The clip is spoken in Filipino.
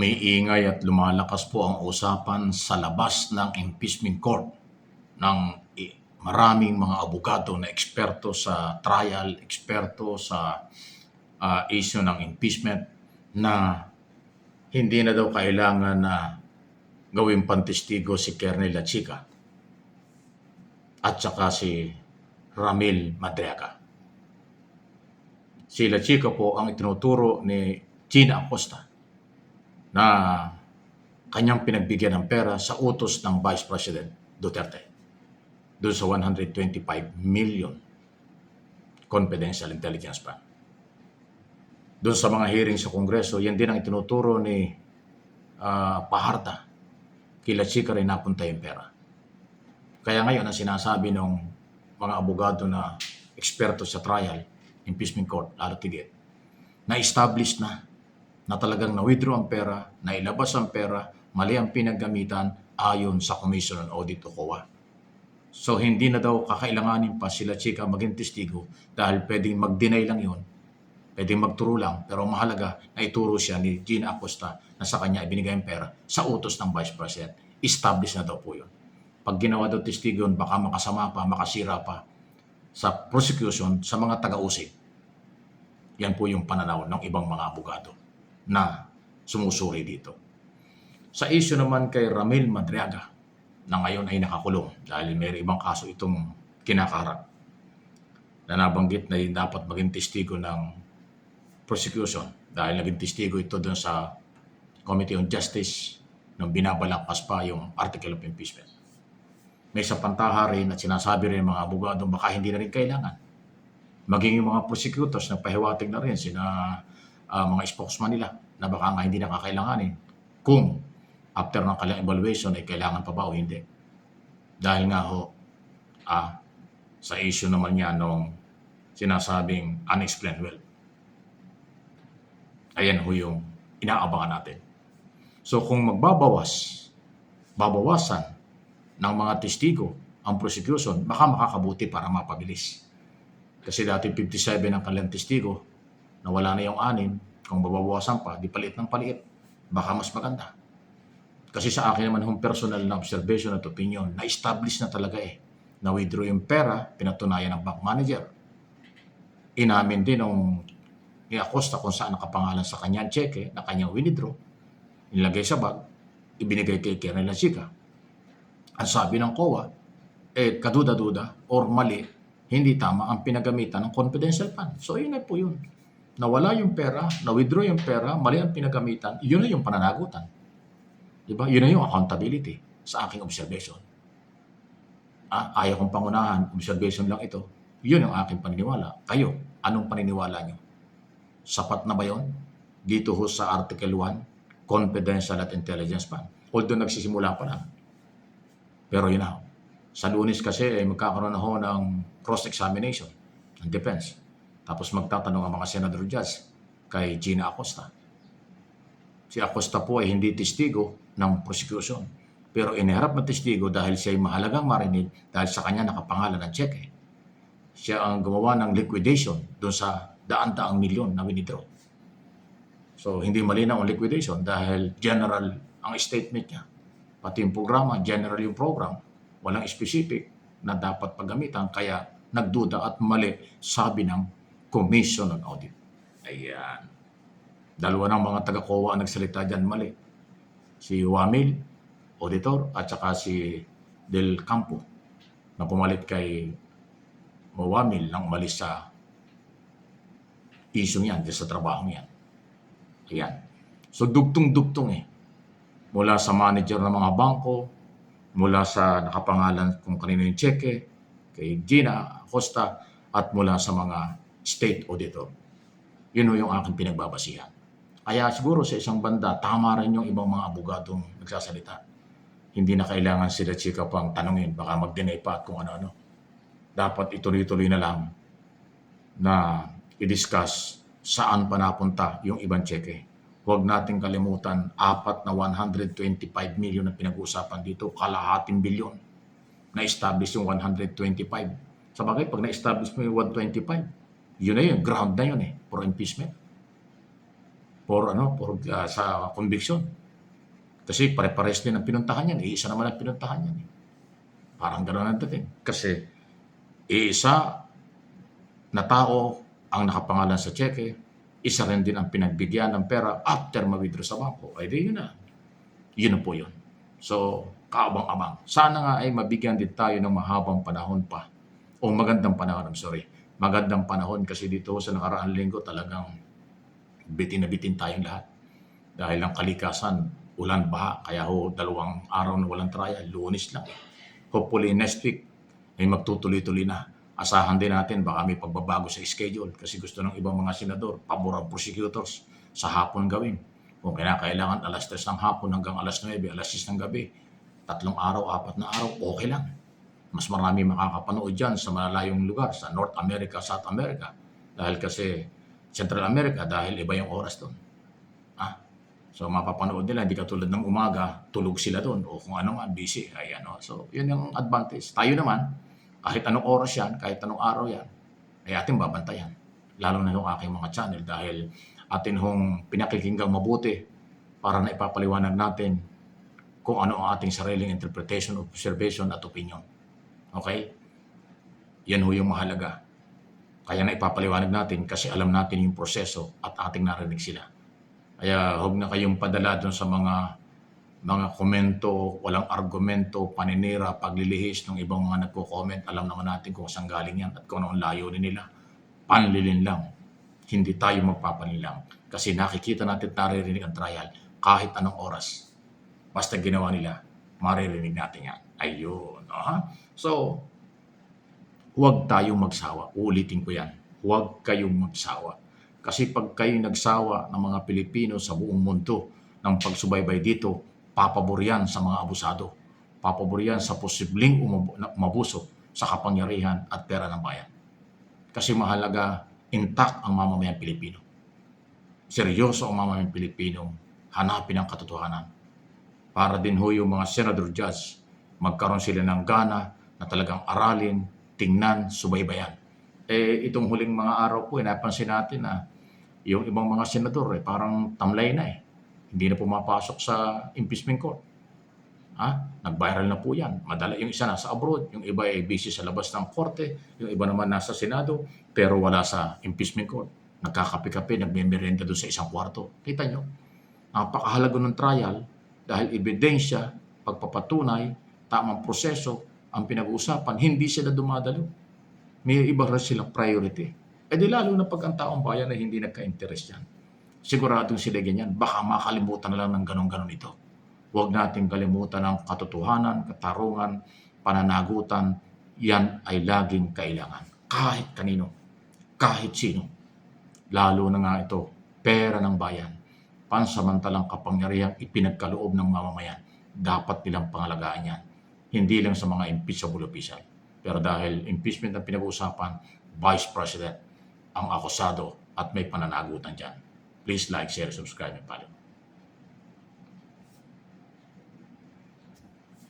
Umiingay at lumalakas po ang usapan sa labas ng impeachment court ng maraming mga abogado na eksperto sa trial, eksperto sa issue ng impeachment na hindi na daw kailangan na gawing pantestigo si Kernel Lachica at saka si Ramil Madriaga. Si Lachica po ang itinuturo ni Gina Acosta na kanyang pinagbigyan ng pera sa utos ng Vice President Duterte doon sa 125 million confidential intelligence fund. Doon sa mga hearing sa Kongreso, yan din ang itinuturo ni Paharta. Kila Chica rin napunta yung pera. Kaya ngayon, ang sinasabi ng mga abogado na eksperto sa trial, impeachment court, lalo tigit, na-establish na talagang na-withdraw ang pera, nailabas ang pera, mali ang pinaggamitan ayon sa Commission on Audit o COA. So hindi na daw kakailanganin pa sila Chica maging testigo dahil pwedeng mag-deny lang yun, pwedeng magturo lang, pero mahalaga na ituro siya ni Gina Acosta na sa kanya ibinigay ang pera sa utos ng Vice President. Establish na daw po yun. Pag ginawa daw testigo yun, baka makasama pa, makasira pa sa prosecution sa mga taga-usig. Yan po yung pananaw ng ibang mga abogado na sumusuri dito. Sa issue naman kay Ramil Madriaga, na ngayon ay nakakulong dahil may ibang kaso itong kinakaharap, na nabanggit na dapat maging testigo ng prosecution dahil naging testigo ito doon sa Committee on Justice nung binabalangkas pa yung article of impeachment. May sa pantaha rin at sinasabi rin ng mga abogado baka hindi na rin kailangan. Maging yung mga prosecutors na pahiwatig na rin sina mga spokesman nila na baka nga hindi nakakailanganin kung after ng kanilang evaluation ay kailangan pa ba o hindi. Dahil nga ho, sa issue naman niya nung sinasabing unexplained wealth. Ayan ho yung inaabangan natin. So kung babawasan ng mga testigo ang prosecution, baka makakabuti para mapabilis. Kasi dati 57 ang kanilang testigo, nawala na yung 6, kung babawasan pa, di palit ng palit, baka mas maganda. Kasi sa akin naman yung personal na observation at opinion, na-establish na talaga na-withdraw yung pera, pinatunayan ng bank manager. Inamin din ng ni Acosta kung saan nakapangalan sa kanyang cheque na kanyang withdraw, nilagay sa bag, ibinigay kay Kernel Lachica. Ang sabi ng COA, kaduda-duda or mali, hindi tama ang pinagamitan ng confidential fund. So yun na po yun. Nawala yung pera, na-withdraw yung pera, mali ang pinagamitan, yun na yung pananagutan. Diba? Yun na yung accountability sa aking observation. Ayaw kong pangunahan, observation lang ito. Yun ang aking paniniwala. Kayo, anong paniniwala nyo? Sapat na ba yun? Dito ho sa Article 1, Confidential at Intelligence Fund. Although nagsisimula pa lang. Pero yun na ho. Sa Lunes kasi magkakaroon na ho ng cross-examination ng defense. Tapos magtatanong ang mga senador judge kay Gina Acosta. Si Acosta po ay hindi testigo ng prosecution. Pero iniharap na testigo dahil siya ay mahalagang marinig dahil sa kanya nakapangalan ng cheque. Siya ang gumawa ng liquidation doon sa daan-daang milyon na winidraw. So hindi malinaw ang liquidation dahil general ang statement niya. Pati yung programa, general yung program. Walang specific na dapat paggamitan kaya nagduda at mali sabi ng Commission on Audit. Ayan. Dalawa ng mga taga-COA ang nagsalita dyan mali. Si Wamil, auditor, at saka si Del Campo na pumalit kay Wamil nang umalis sa issue niyan, sa trabaho niyan. Ayan. So dugtong-dugtong mula sa manager ng mga bangko, mula sa nakapangalan kung kanino yung cheque, kay Gina Acosta, at mula sa mga state auditor. Yun yung aking pinagbabasihan. Kaya siguro sa isang banda, tama rin yung ibang mga abogadong nagsasalita. Hindi na kailangan sila Chica pang tanungin, baka mag-deny pa at kung ano-ano. Dapat ituloy-tuloy na lang na i-discuss saan pa napunta yung ibang cheque. Huwag nating kalimutan, 4 na 125 million na pinag-uusapan dito, kalahating bilyon. Na-establish yung 125. Sa bagay, pag na-establish mo yung 125, yun na yun, ground na yun for impeachment. sa conviction. Kasi pare-pares din ang pinuntahan yan, iisa naman ang pinuntahan yan. Parang gano'n ang dating. Kasi iisa na tao ang nakapangalan sa cheque, isa rin din ang pinagbigyan ng pera after ma-withdraw sa bangko. Ay di yun na. Yun na po yun. So, kaabang-abang. Sana nga ay mabigyan din tayo ng mahabang panahon pa. O magandang panahon, magandang panahon kasi dito sa nakaraang linggo talagang bitin na bitin tayong lahat. Dahil ang kalikasan, ulan, baha, kaya 2 araw na walang trial, Lunes lang. Hopefully next week ay magtutuloy-tuloy na. Asahan din natin baka may pagbabago sa schedule kasi gusto ng ibang mga senador, pabor ang prosecutors sa hapon gawin. Kung kinakailangan alas 3 ng hapon hanggang alas 9, alas 6 ng gabi, 3 araw, 4 na araw, okay lang. Mas marami makakapanood dyan sa malalayong lugar, sa North America, South America. Dahil kasi Central America, dahil iba yung oras doon. So mapapanood nila, hindi katulad ng umaga, tulog sila doon o kung ano man, busy. So yun yung advantage. Tayo naman, kahit anong oras yan, kahit anong araw yan, ay ating babantayan. Lalo na yung aking mga channel dahil atin hong pinakikinggang mabuti para na ipapaliwanag natin kung ano ang ating sariling interpretation, observation at opinion. Okay? Yan ho yung mahalaga. Kaya na ipapaliwanag natin kasi alam natin yung proseso at ating narinig sila. Kaya huwag na kayong padala doon sa mga komento, walang argumento, paninira, paglilihis ng ibang mga nagko-comment. Alam naman natin kung saan galing yan at kung ano ang layunin nila. Panlilin lang. Hindi tayo magpapanlilang. Kasi nakikita natin naririnig ang trial kahit anong oras. Basta ginawa nila, maririnig natin yan. Ayun. So, huwag tayong magsawa. Uulitin ko yan. Huwag kayong magsawa. Kasi pag kayo nagsawa ng mga Pilipino sa buong mundo ng pagsubaybay dito, papabor yan sa mga abusado. Papabor yan sa posibleng umabuso sa kapangyarihan at pera ng bayan. Kasi mahalaga, intact ang mamamayang Pilipino. Seryoso ang mamamayang Pilipino, hanapin ang katotohanan. Para din ho yung mga senador judge, magkaroon sila ng gana na talagang aralin, tingnan, subaybayan. Itong huling mga araw po, napansin natin na yung ibang mga senador parang tamlay na Hindi na pumapasok sa impeachment court. Nag-viral na po yan. Madala yung isa nasa abroad, yung iba ay busy sa labas ng korte, yung iba naman nasa Senado, pero wala sa impeachment court. Nagkakape-kape, nagme-merienda doon sa isang kwarto. Kita nyo? Napakahalaga ng trial dahil ebidensya, pagpapatunay, tamang proseso, ang pinag-uusapan, hindi sila dumadalo. May iba rin silang priority. Di lalo na pag ang taong bayan ay hindi nagka-interest yan. Siguradong sila ganyan. Baka makalimutan na lang ng ganun-ganun ito. Huwag natin kalimutan ang katotohanan, katarungan, pananagutan. Yan ay laging kailangan. Kahit kanino, kahit sino. Lalo na nga ito, pera ng bayan. Pansamantalang kapangyarihang ipinagkaloob ng mamamayan. Dapat nilang pangalagaan yan. Hindi lang sa mga impeachable official. Pero dahil impeachment ang pinag-uusapan, Vice President ang akusado at may pananagutan dyan. Please like, share, subscribe, and follow.